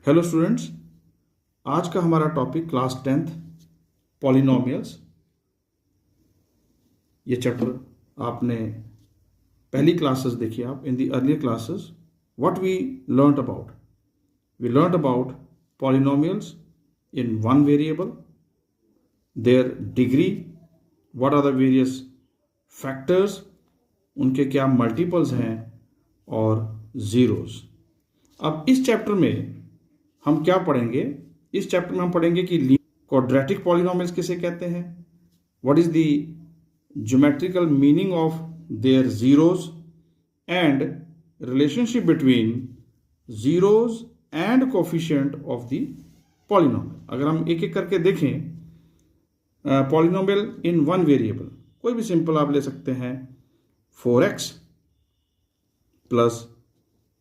Hello students, आज का हमारा टॉपिक क्लास 10th पॉलिनोमियल्स। ये चैप्टर आपने पहली क्लासेस देखी। आप in the earlier classes what we learned about polynomials in one variable, their degree, what are the various factors, उनके क्या मल्टीपल्स हैं और ज़ीरोस। अब इस चैप्टर में हम क्या पढ़ेंगे? इस चैप्टर में हम पढ़ेंगे कि क्वाड्रेटिक पॉलिनोमियल्स किसे कहते हैं, what is the geometrical meaning of their zeros and relationship between zeros and coefficient of the polynomial. अगर हम एक एक करके देखें, पॉलिनोमियल इन वन वेरिएबल, कोई भी सिंपल आप ले सकते हैं, 4x plus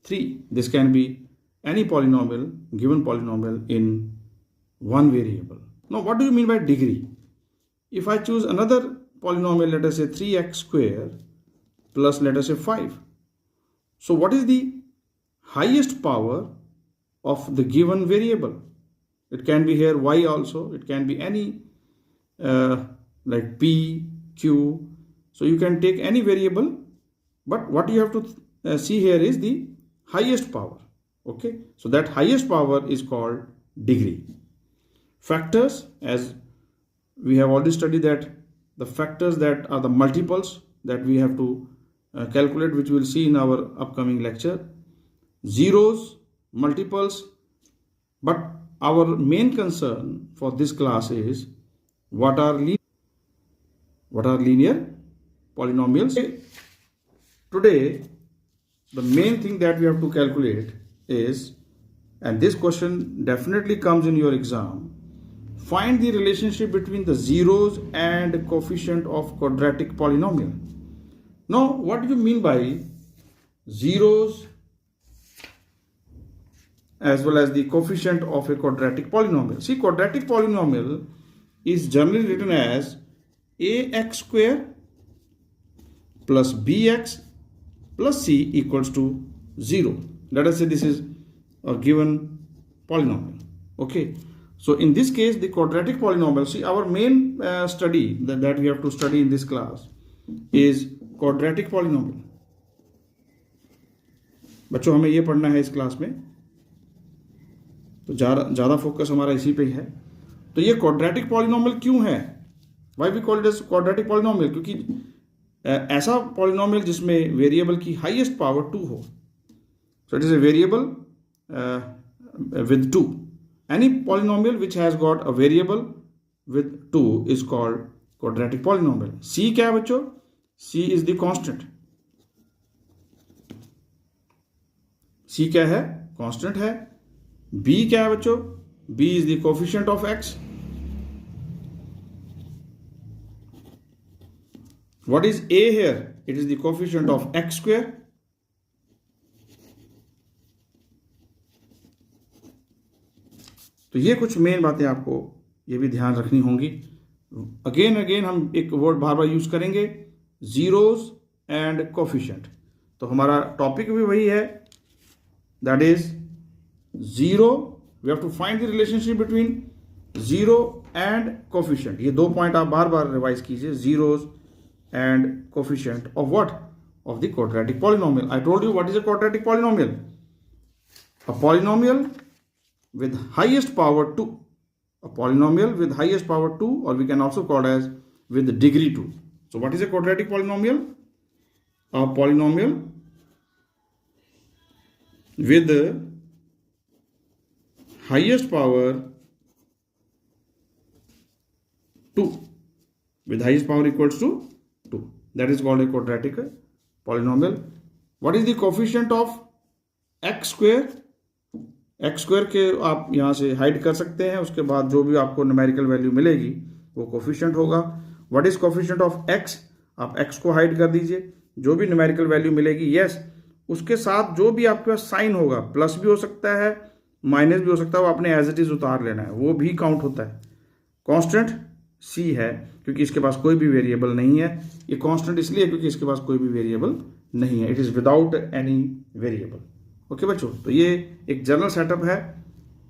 3. This can be any polynomial, given polynomial in one variable. Now, what do you mean by degree? If I choose another polynomial, let us say 3x square plus let us say 5. So, what is the highest power of the given variable? It can be here y also. It can be any like p, q. So, you can take any variable, but what you have to see here is the highest power. Okay, so that highest power is called degree. Factors, as we have already studied, that the factors that are the multiples that we have to calculate, which we will see in our upcoming lecture. Zeros, multiples, but our main concern for this class is what are linear polynomials. Today the main thing that we have to calculate is, and this question definitely comes in your exam, find the relationship between the zeros and coefficient of quadratic polynomial. Now, what do you mean by zeros as well as the coefficient of a quadratic polynomial? See, quadratic polynomial is generally written as ax square plus bx plus c equals to 0. Let us say this is a given polynomial. Okay, so in this case the quadratic polynomial, see, our main study that we have to study in this class is quadratic polynomial. बच्चों, हमें ये पढ़ना है इस class में, तो ज़्यादा focus हमारा इसी पे ही है। तो ये क्वाड्रेटिक पॉलिनोमियल क्यों है? Why we call it as quadratic polynomial? क्योंकि ऐसा पॉलिनोमियल जिसमें वेरिएबल की हाईएस्ट पावर 2 हो। So it is a variable with 2. Any polynomial which has got a variable with 2 is called quadratic polynomial. C क्या है बच्चों? C is the constant. C क्या है? कांस्टेंट है. बी क्या है बच्चों? B is the coefficient of X. What is a here? It is the coefficient of x square. तो ये कुछ मेन बातें आपको ये भी ध्यान रखनी होंगी. अगेन हम एक वर्ड बार बार यूज करेंगे, जीरोस एंड कोफिशिएंट. तो हमारा टॉपिक भी वही है, that is zero. We have to find the relationship between zero and coefficient. ये दो पॉइंट आप बार बार रिवाइज कीजिए, zeros and coefficient of what? Of the quadratic polynomial. I told you what is a quadratic polynomial. A polynomial with highest power 2. A polynomial with highest power 2, or we can also call as with degree 2. So what is a quadratic polynomial? A polynomial with the highest power 2. With highest power equals to 2. That is called a quadratic polynomial. What is the coefficient of x square? x square के आप यहाँ से hide कर सकते हैं, उसके बाद जो भी आपको न्यूमेरिकल वैल्यू मिलेगी वो कोफिशिएंट होगा. What is coefficient of x? आप x को हाइड कर दीजिए, जो भी न्यूमेरिकल वैल्यू मिलेगी, यस, उसके साथ जो भी आपके पास साइन होगा, प्लस भी हो सकता है, माइनस भी हो सकता है, वो आपने एज इट इज उतार लेना है, वो भी काउंट होता है. कांस्टेंट सी है क्योंकि इसके पास कोई भी वेरिएबल नहीं है. ये कांस्टेंट इसलिए क्योंकि इसके पास कोई भी वेरिएबल नहीं है. It is without any variable. Okay बच्चों, तो ये एक जनरल सेटअप है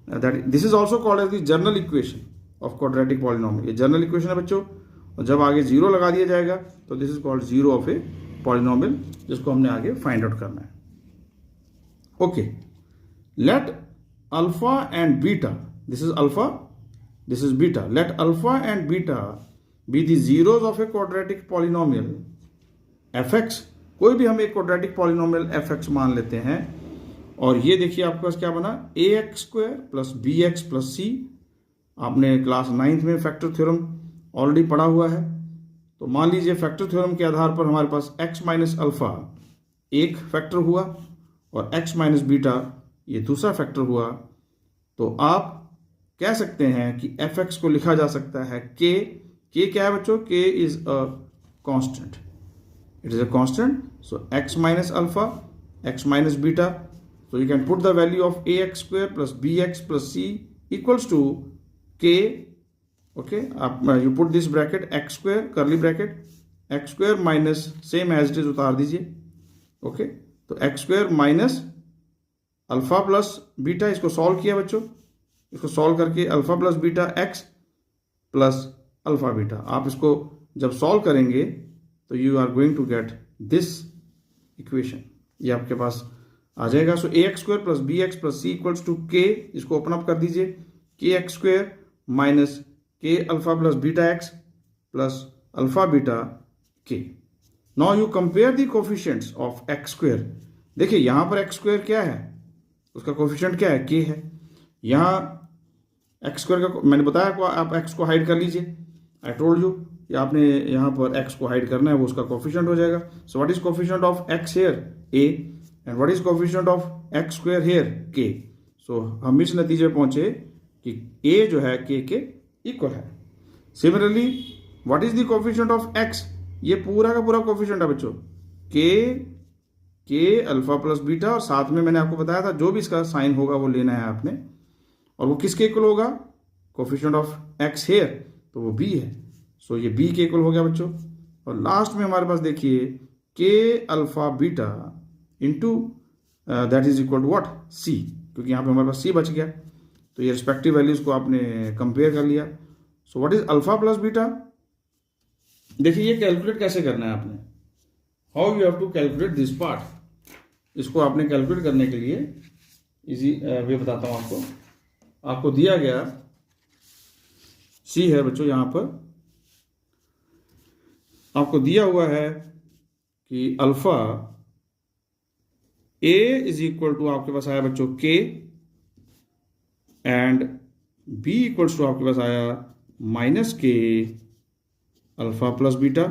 that this is also called as the general equation of quadratic polynomial. ये जनरल इक्वेशन है बच्चों, और जब आगे जीरो लगा दिया जाएगा तो this is called zero of a polynomial, जिसको हमने आगे फाइंड आउट करना है। Okay, let alpha and beta, this is alpha, this is beta, let alpha and beta be the zeros of a quadratic polynomial F x. कोई भी हम एक quadratic polynomial F x मान लेते हैं, और ये देखिए आपके पास क्या बना, A X square plus B X plus C. आपने क्लास 9th में फैक्टर थ्योरम ऑलरेडी पढ़ा हुआ है। तो मान लीजिए फैक्टर थ्योरम के आधार पर हमारे पास x माइनस अल्फा एक फैक्टर हुआ और x माइनस बीटा ये दूसरा फैक्टर हुआ। तो आप कह सकते हैं कि एफ एक्स को लिखा जा सकता है k क्या है बच्चों, k is a constant, it is a constant. So x minus alpha, x minus beta, so you can put the value of ax square plus bx plus c equals to k. okay, you put this bracket x square curly bracket x square minus same as it is उतार दीजिए। Okay, तो x square minus alpha plus beta, इसको solve किया बच्चों, इसको solve करके alpha plus beta x plus alpha beta, आप इसको जब सॉल्व करेंगे तो you are going to get this equation, ये आपके पास आ जाएगा। So A X square plus B X plus C equals to K, इसको ओपन अप कर दीजिए, K X square minus K alpha plus beta X plus alpha beta के। Now you compare the coefficients of x square. देखिए यहां पर x square क्या है, उसका कोफिशिएंट क्या है, के है। यहाँ एक्स स्क्वायर का मैंने बताया आपको, आप एक्स को हाइड कर लीजिए, आई टोल्ड यू कि आपने यहाँ पर एक्स को हाइड करना है, वो उसका कोफिशिएंट हो जाएगा। सो what is coefficient of x here, A, and what is coefficient of x square here, k. so हम इस नतीजे पे पहुंचे कि a जो है k के इक्वल है। Similarly what is the coefficient of x, ये पूरा का पूरा कोफिशिएंट है बच्चों, k अल्फा प्लस बीटा, और साथ में मैंने आपको बताया था जो भी इसका साइन होगा वो लेना है आपने, और वो किसके इक्वल होगा, कोफिशिएंट ऑफ x here, तो वो b है। सो ये b के इक्वल हो गया बच्चों। और लास्ट में हमारे पास देखिए k alpha beta into that is equal to what, C, क्योंकि यहाँ पे हमारे पास सी बच गया, तो ये रिस्पेक्टिव वैल्यूज को आपने कंपेयर कर लिया। So what is alpha plus beta, देखिए ये कैलकुलेट कैसे करना है आपने, how you have to calculate this part. इसको आपने कैलकुलेट करने के लिए इजी वे बताता हूँ आपको। आपको दिया गया सी है बच्चों, यहाँ पर आपको दिया हुआ है कि alpha a is equal to आपके पास आया बच्चों k, and b equals to आपके पास आया minus k alpha plus beta.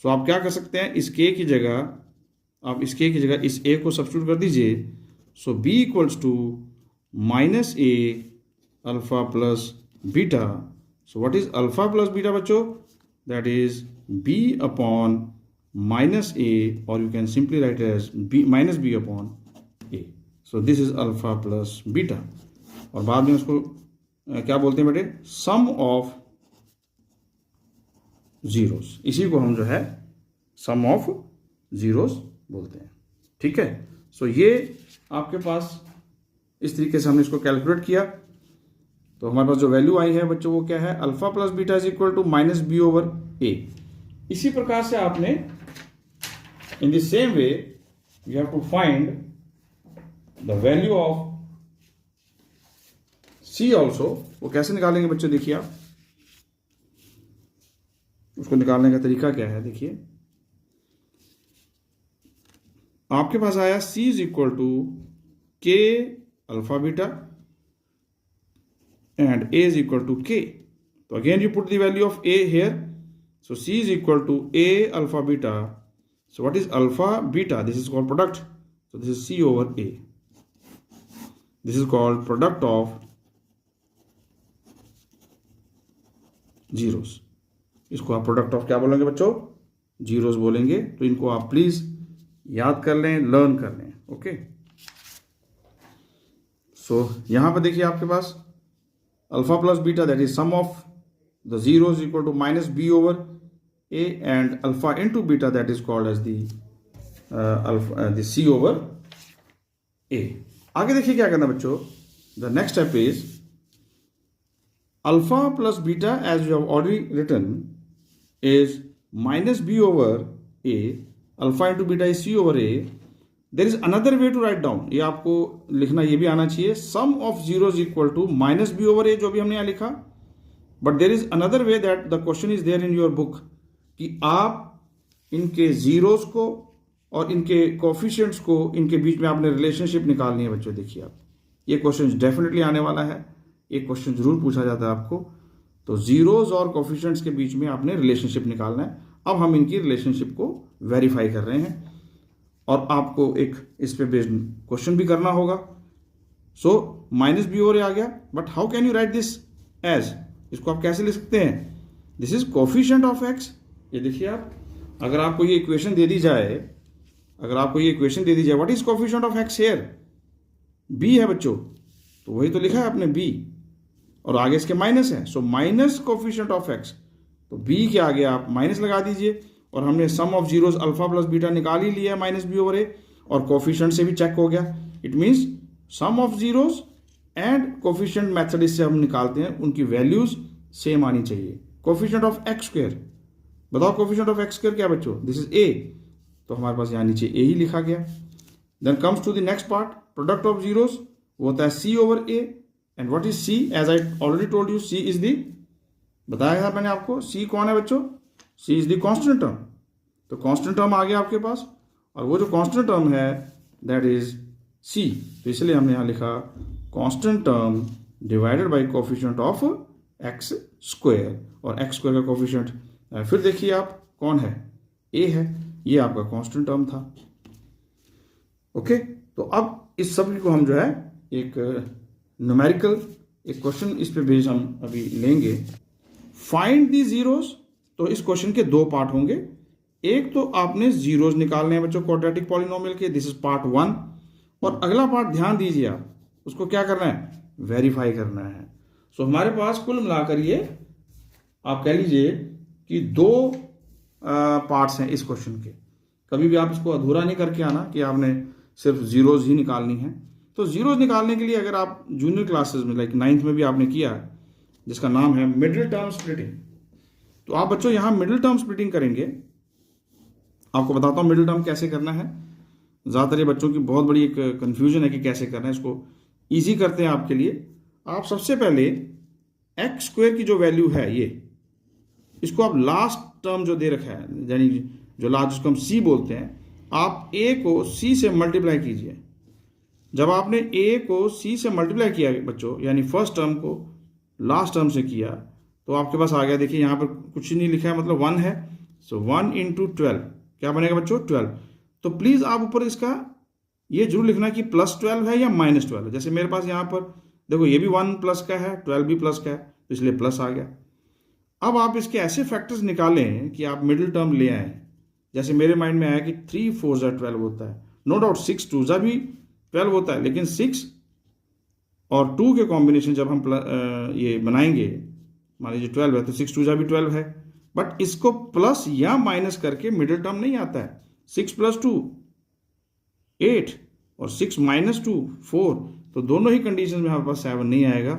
So आप क्या कर सकते हैं, इस k की जगह, आप इस k की जगह इस a को सब्स्टिट्यूट कर दीजिए। So b equals to minus a alpha plus beta. So what is alpha plus beta बच्चों, that is b upon minus a, or you can simply write it as b minus b upon a. so this is alpha plus beta, और बाद में उसको क्या बोलते हैं बेटे, सम of zeros, इसी को हम जो है सम ऑफ जीरोस बोलते हैं। ठीक है, सो ये आपके पास इस तरीके से हमने इसको कैलकुलेट किया। तो हमारे पास जो वैल्यू आई है बच्चों वो क्या है, alpha plus beta is equal to minus B over A. इसी प्रकार से आपने in the same way you have to find the value of c also। वो कैसे निकालेंगे बच्चों, देखिए आप, उसको निकालने का तरीका क्या है, देखिए आपके पास आया c is equal to k alpha beta and a is equal to k। तो again you put the value of a here, so c is equal to a alpha beta। So what is alpha beta, this is called product, so this is c over a, this is called product of zeros। इसको आप product of क्या बोलेंगे बच्चों, zeros बोलेंगे। तो इनको आप please याद कर लें, लर्न कर लें। ओके, सो यहां पर देखिए आपके पास alpha plus beta that is sum of the 0 is equal to minus b over a, and alpha into beta that is called as the c over a। आगे देखिए क्या करना बच्चों, The next step is alpha plus beta, as you have already written, is minus b over a. Alpha into beta is c over a. There is another way to write down. ये आपको लिखना ये भी आना चाहिए. Sum of zeros equal to minus b over a, जो भी हमने यहाँ लिखा. But there is another way that the question is there in your book, कि आप इनके जीरोस को और इनके कोफिशिएंट्स को, इनके बीच में आपने रिलेशनशिप निकालनी है बच्चों. देखिए आप, ये क्वेश्चन डेफिनेटली आने वाला है. एक क्वेश्चन जरूर पूछा जाता है आपको. तो जीरोस और कोफिशिएंट्स के बीच में आपने रिलेशनशिप निकालना है. अब हम इनकी रिलेशनशिप को वेरीफाई कर रहे हैं और आपको एक इस पे बेस्ड क्वेश्चन भी करना होगा. सो माइनस बी ओवर आ गया. But how can you write this as? इसको आप कैसे लिख सकते हैं? This is coefficient of x. ये देखिए आप, अगर आपको ये इक्वेशन दे दी जाए, what is coefficient of x here? B है बच्चों, तो वही तो लिखा है आपने बी, और आगे इसके माइनस है. So minus coefficient of X, तो बी के आगे आप माइनस लगा दीजिए. और हमने sum of zeros alpha plus beta निकाल ही लिया है माइनस बी ओवर ए, और कोफिशिएंट से भी चेक हो गया. It means sum of zeros and coefficient method इससे हम निकालते हैं, उनकी वैल्यूज सेम आनी चाहिए. कोफिशिएंट ऑफ एक्स स्क्वायर, बताओ कोफिशिएंट ऑफ एक्स स्क्वायर क्या बच्चों? दिस इज ए, तो हमारे पास यहाँ नीचे ए ही लिखा गया. Then comes to the next part, product of zeros, वो होता है C over A. And what is C? As I already told you, C is the, बताया था मैंने आपको, सी कौन है बच्चों? C is the constant term. तो कांस्टेंट टर्म आ गया आपके पास, और वो जो कांस्टेंट टर्म है दैट इज सी. तो इसलिए हमने यहाँ लिखा constant term divided by coefficient of x square. और एक्स स्क्वायर का कोफिशिएंट फिर देखिए आप कौन है? ए है. ये आपका कांस्टेंट टर्म था. ओके, तो अब इस सब को हम जो है एक न्यूमेरिकल एक क्वेश्चन इस पे बेस हम अभी लेंगे. Find the zeros. तो इस क्वेश्चन के दो पार्ट होंगे. एक तो आपने जीरोस निकालने हैं बच्चों क्वाड्रेटिक पॉलिनोमियल के, दिस इज पार्ट 1. और अगला पार्ट ध्यान दीजिए आप, उसको क्या करना है? वेरीफाई करना है. सो हमारे पास कुल मिलाकर ये आप कह लीजिए कि दो पार्ट्स हैं इस क्वेश्चन के. कभी भी आप इसको अधूरा नहीं करके आना कि आपने सिर्फ जीरोस ही निकालनी है. तो जीरोस निकालने के लिए अगर आप जूनियर क्लासेस में लाइक 9th में भी आपने किया है, जिसका नाम है मिडिल टर्म स्प्लिटिंग, तो आप बच्चों यहां मिडिल टर्म स्प्लिटिंग करेंगे. आपको बताता हूं मिडिल टर्म कैसे करना है. ज़्यादातर ये बच्चों की बहुत बड़ी एक कंफ्यूजन है कि कैसे करना है. इसको ईजी करते हैं आपके लिए. आप सबसे पहले एक्स स्क्वायर की जो वैल्यू है ये, इसको आप लास्ट टर्म जो दे रखा है, यानी जो लास्ट, जिसको हम सी बोलते हैं, आप ए को सी से मल्टीप्लाई कीजिए. जब आपने ए को सी से मल्टीप्लाई किया बच्चों, यानी फर्स्ट टर्म को लास्ट टर्म से किया, तो आपके पास आ गया. देखिए यहाँ पर कुछ नहीं लिखा है, मतलब 1 है. सो 1 इंटू 12 क्या बनेगा बच्चों? 12. तो प्लीज आप ऊपर इसका ये जरूर लिखना कि +12 है या -12 है. जैसे मेरे पास यहाँ पर देखो, ये भी 1 प्लस का है, 12 भी प्लस का है, तो इसलिए प्लस आ गया. अब आप इसके ऐसे फैक्टर्स निकालें कि आप मिडिल टर्म ले आए. जैसे मेरे माइंड में आया कि 3 4 12 होता है. नो डाउट 6 2 भी 12 होता है, लेकिन 6 और 2 के कॉम्बिनेशन जब हम ये बनाएंगे, मान लीजिए 12 है, तो 6 2 भी 12 है. बट इसको प्लस या माइनस करके मिडिल टर्म नहीं आता है. 6 + 2 8 और 6 - 2 4. तो दोनों ही कंडीशन में हमारे पास 7 नहीं आएगा.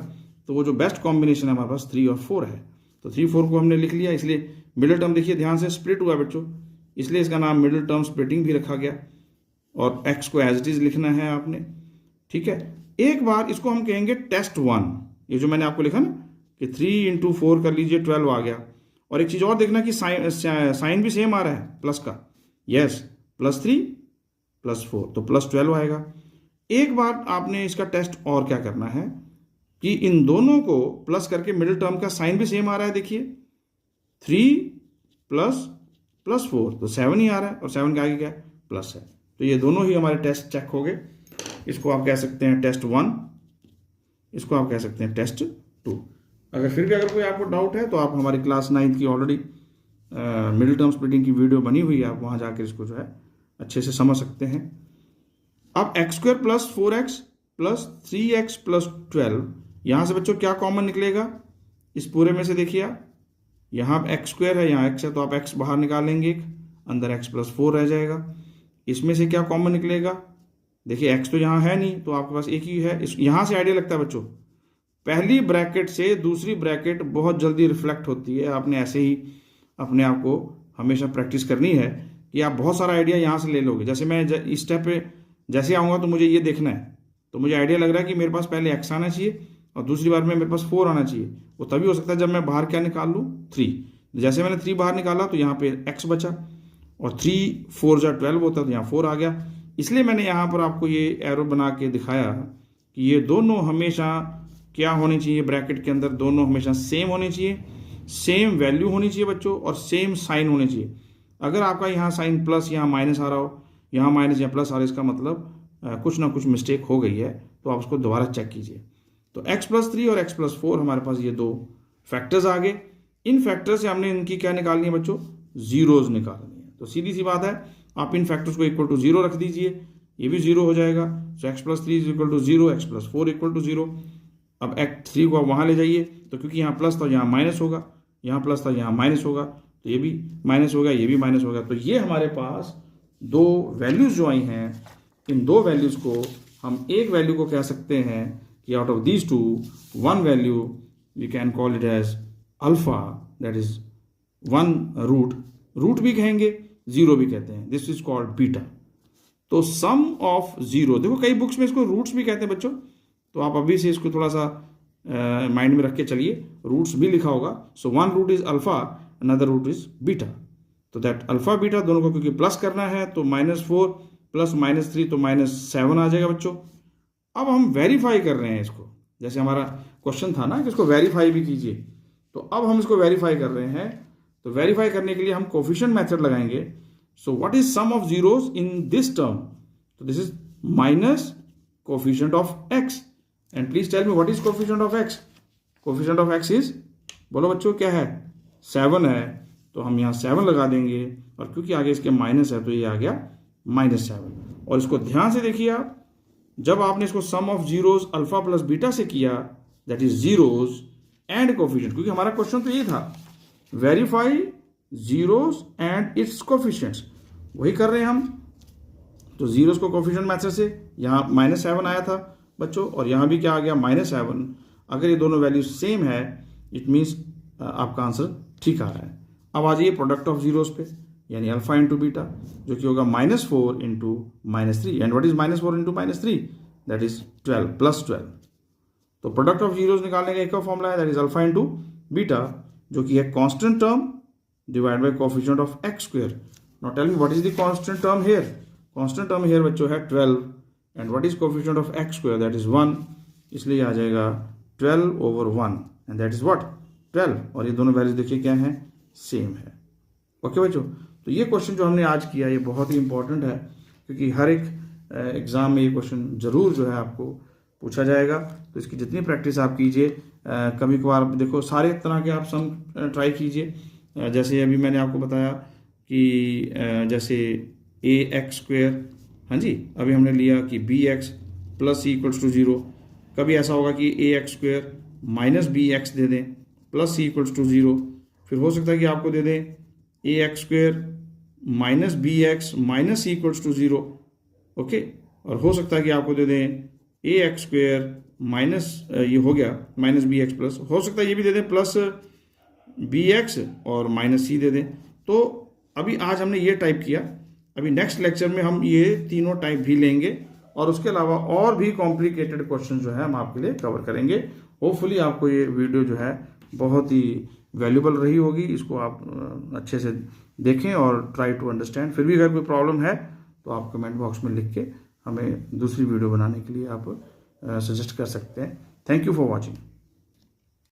तो वो जो बेस्ट कॉम्बिनेशन है हमारे पास 3 और 4 है. तो 3 4 को हमने लिख लिया. इसलिए मिडिल टर्म देखिए ध्यान से स्प्लिट हुआ बच्चों, इसलिए इसका नाम मिडिल टर्म स्प्लिटिंग भी रखा गया. और एक्स को एज इट इज लिखना है आपने. ठीक है, एक बार इसको हम कहेंगे टेस्ट 1. ये जो मैंने आपको लिखा ना कि 3 × 4 कर लीजिए, 12 आ गया. और एक चीज और देखना कि साइन भी सेम आ रहा है प्लस का. यस, +3 + 4 तो +12 आएगा. एक बार आपने इसका टेस्ट और क्या करना है कि इन दोनों को प्लस करके मिडिल टर्म का साइन भी सेम आ रहा है. देखिए 3 + 4 तो 7 ही आ रहा है, और 7 के आगे क्या है? प्लस है. तो ये दोनों ही हमारे टेस्ट चेक हो गए. इसको आप कह सकते हैं टेस्ट 1, इसको आप कह सकते हैं टेस्ट 2. अगर फिर भी अगर कोई आपको डाउट है तो आप हमारी क्लास 9th की ऑलरेडी मिडिल टर्म स्प्लिटिंग की वीडियो बनी हुई है, आप वहां जाकर इसको जो है अच्छे से समझ सकते हैं. अब x² + 4x + 3x + 12, यहां से बच्चों क्या कॉमन निकलेगा इस पूरे में से? देखिए आप, यहाँ x² है, यहाँ x है, तो आप x बाहर निकालेंगे, एक अंदर x + 4 रह जाएगा. इसमें से क्या कॉमन निकलेगा? देखिए x तो यहाँ है नहीं, तो आपके पास एक ही है। इस यहाँ से आइडिया लगता है बच्चों, पहली ब्रैकेट से दूसरी ब्रैकेट बहुत जल्दी रिफ्लेक्ट होती है। आपने ऐसे ही अपने आप को हमेशा प्रैक्टिस करनी है कि आप बहुत सारा आइडिया यहाँ से ले लोगे। जैसे मैं इस स्टेप पे जैसे आऊँगा तो मुझे ये देखना है, तो मुझे आइडिया लग रहा है कि मेरे पास पहले x आना चाहिए और दूसरी बार में मेरे पास 4 आना चाहिए। वो तभी हो सकता है जब मैं बाहर क्या निकाल लूँ, 3। जैसे मैंने 3 बाहर निकाला तो यहाँ पे x बचा, और 3 4 जा 12 होता तो यहाँ 4 आ गया। इसलिए मैंने यहाँ पर आपको ये एरो बना के दिखाया कि ये दोनों हमेशा क्या होनी चाहिए, ब्रैकेट के अंदर दोनों हमेशा सेम होनी चाहिए, सेम वैल्यू होनी चाहिए बच्चों, और सेम साइन होनी चाहिए। अगर आपका यहाँ साइन प्लस यहाँ माइनस आ रहा हो, यहाँ माइनस या प्लस आ रहा है, इसका मतलब कुछ ना कुछ मिस्टेक हो गई है, तो आप उसको दोबारा चेक कीजिए। तो x+3 और x+4 हमारे पास ये दो फैक्टर्स आ गए। इन फैक्टर से हमने इनकी क्या निकालनी है बच्चों, जीरोज निकालनी है। तो सीधी सी बात है, आप इन फैक्टर्स को इक्वल टू 0 रख दीजिए, ये भी 0 हो जाएगा। So x+3 is equal to 0, x+4 equal to 0। अब x3 को आप वहाँ ले जाइए, तो क्योंकि यहाँ प्लस था यहाँ माइनस होगा, यहाँ प्लस था यहाँ माइनस होगा, तो ये भी माइनस होगा, ये भी माइनस होगा। तो ये हमारे पास दो वैल्यूज जो आई हैं, इन दो वैल्यूज को हम एक वैल्यू को कह सकते हैं कि out of these two one value we can call it as alpha, that is one root भी कहेंगे, जीरो भी कहते हैं, दिस इज कॉल्ड बीटा। तो सम ऑफ जीरो, देखो कई बुक्स में इसको रूट्स भी कहते हैं बच्चों, तो आप अभी से इसको थोड़ा सा माइंड में रख के चलिए, रूट्स भी लिखा होगा। So one root is alpha, another root is beta. तो दैट अल्फा बीटा दोनों को क्योंकि प्लस करना है, तो -4 प्लस -3 तो -7 आ जाएगा बच्चों। अब हम वेरीफाई कर रहे हैं इसको, जैसे हमारा क्वेश्चन था ना कि इसको वेरीफाई भी कीजिए, तो अब हम इसको वेरीफाई कर रहे हैं। तो वेरीफाई करने के लिए हम कोफिशिएंट मेथड लगाएंगे। So what is sum of zeros in this term, तो this is minus coefficient of X. And please tell me what is coefficient of X. Coefficient of X is, बोलो बच्चों क्या है, 7 है, तो हम यहाँ 7 लगा देंगे, और क्योंकि आगे इसके माइनस है तो ये आ गया -7। और इसको ध्यान से देखिए आप, जब आपने इसको sum of zeros alpha plus beta से किया, that is zeros and coefficient, क्योंकि हमारा क्वेश्चन तो ये था, verify zeros and its coefficients, वही कर रहे हैं हम। तो जीरोस को कोफिशिएंट मेथड से यहाँ -7 आया था बच्चों, और यहाँ भी क्या आ गया -7। अगर ये दोनों वैल्यू सेम है, इट मीन्स आपका आंसर ठीक आ रहा है। अब आ जाइए प्रोडक्ट ऑफ जीरोस पे, यानी अल्फा इंटू बीटा, जो कि होगा -4 into -3। And what is -4 into -3, that is 12 plus 12। तो प्रोडक्ट ऑफ जीरोस निकालने का एक और फॉर्मूला है, that is alpha into beta, जो कि है constant term divide by coefficient of x square. Now tell me what is the constant term here. Constant term here बच्चों है 12, and what is coefficient of x square, that is 1, इसलिए आ जाएगा 12/1, and that is what 12। और ये दोनों values देखिए क्या है, सेम है। ओके बच्चों, तो ये क्वेश्चन जो हमने आज किया ये बहुत ही इंपॉर्टेंट है, क्योंकि हर एक एग्जाम में ये क्वेश्चन जरूर जो है आपको पूछा जाएगा। तो इसकी जितनी प्रैक्टिस आप कीजिए, कभी कभार देखो सारे तरह के आप सम ट्राई कीजिए। जैसे अभी मैंने आपको बताया कि जैसे ax², हाँ जी, अभी हमने लिया कि bx plus c equals to 0। कभी ऐसा होगा कि ax² माइनस bx दे दें प्लस c इक्वल्स टू 0। फिर हो सकता है कि आपको दे दें ax² minus bx minus c equals to 0, okay. और हो सकता है कि आपको दे दें ax² माइनस, ये हो गया माइनस bx प्लस, हो सकता है ये भी दे दें प्लस bx और माइनस c दे दें। तो अभी आज हमने ये टाइप किया, अभी नेक्स्ट लेक्चर में हम ये तीनों टाइप भी लेंगे, और उसके अलावा और भी कॉम्प्लिकेटेड क्वेश्चन जो है हम आपके लिए कवर करेंगे। होपफुली आपको ये वीडियो जो है बहुत ही वैल्यूबल रही होगी, इसको आप अच्छे से देखें और ट्राई टू अंडरस्टैंड। फिर भी अगर कोई प्रॉब्लम है तो आप कमेंट बॉक्स में लिख के हमें दूसरी वीडियो बनाने के लिए आप सजेस्ट कर सकते हैं। Thank you for watching.